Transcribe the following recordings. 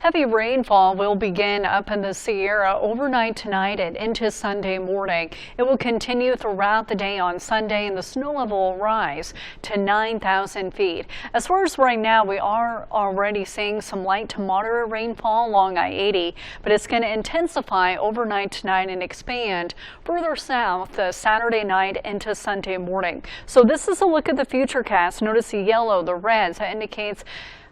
Heavy rainfall will begin up in the Sierra overnight tonight and into Sunday morning. It will continue throughout the day on Sunday, and the snow level will rise to 9,000 feet. As far as right now, we are already seeing some light to moderate rainfall along I-80, but it's going to intensify overnight tonight and expand further south Saturday night into Sunday morning. So this is a look at the futurecast. Notice the yellow, the reds, that indicates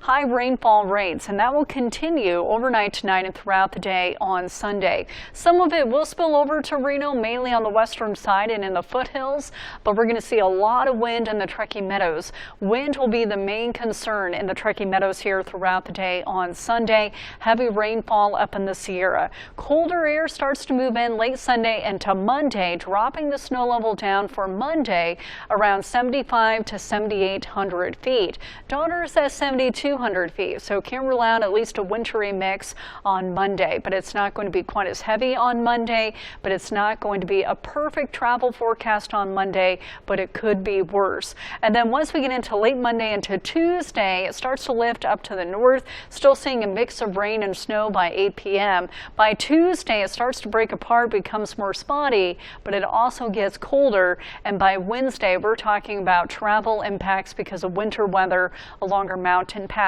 high rainfall rates, and that will continue overnight tonight and throughout the day on Sunday. Some of it will spill over to Reno, mainly on the western side and in the foothills, but we're going to see a lot of wind in the Truckee Meadows. Wind will be the main concern in the Truckee Meadows here throughout the day on Sunday. Heavy rainfall up in the Sierra. Colder air starts to move in late Sunday into Monday, dropping the snow level down for Monday around 7,500 to 7,800 feet. Daughters at 7,200 feet, so can't rule out at least a wintry mix on Monday, but it's not going to be quite as heavy on Monday, but it's not going to be a perfect travel forecast on Monday, but it could be worse. And then once we get into late Monday into Tuesday, it starts to lift up to the north, still seeing a mix of rain and snow by 8 p.m. By Tuesday, it starts to break apart, becomes more spotty, but it also gets colder, and by Wednesday, we're talking about travel impacts because of winter weather along our mountain passes.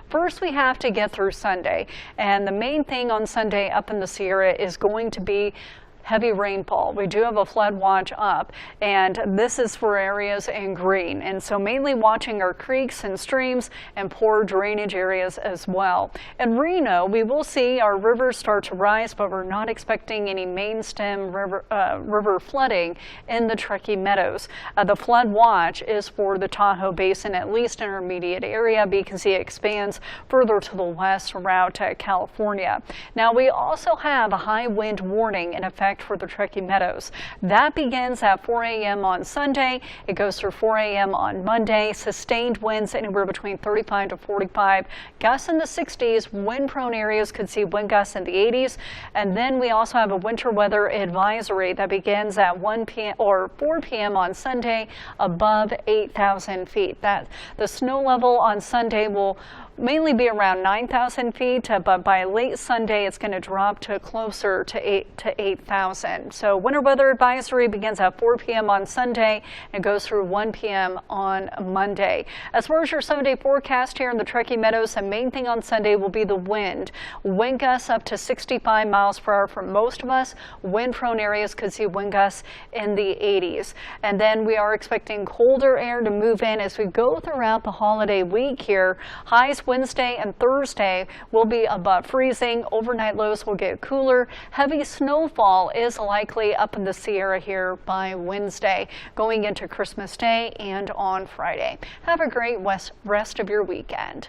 First, we have to get through Sunday, and the main thing on Sunday up in the Sierra is going to be heavy rainfall. We do have a flood watch up, and this is for areas in green, and so mainly watching our creeks and streams and poor drainage areas as well. In Reno, we will see our rivers start to rise, but we're not expecting any main stem river flooding in the Truckee Meadows. The flood watch is for the Tahoe Basin, at least intermediate area, but you can see it expands further to the west around California. Now, we also have a high wind warning in effect for the Truckee Meadows. That begins at 4 a.m. on Sunday. It goes through 4 a.m. on Monday. Sustained winds anywhere between 35 to 45. Gusts in the 60s. Wind-prone areas could see wind gusts in the 80s. And then we also have a winter weather advisory that begins at 1 p.m. or 4 p.m. on Sunday above 8,000 feet. The snow level on Sunday will mainly be around 9,000 feet, but by late Sunday, it's going to drop to closer to 8,000. So winter weather advisory begins at 4 p.m. on Sunday and goes through 1 p.m. on Monday. As far as your 7-day forecast here in the Truckee Meadows, the main thing on Sunday will be the wind. Wind gusts up to 65 miles per hour for most of us. Wind-prone areas could see wind gusts in the 80s. And then we are expecting colder air to move in as we go throughout the holiday week here. Highs Wednesday and Thursday will be above freezing. Overnight lows will get cooler. Heavy snowfall is likely up in the Sierra here by Wednesday, going into Christmas Day and on Friday. Have a great rest of your weekend.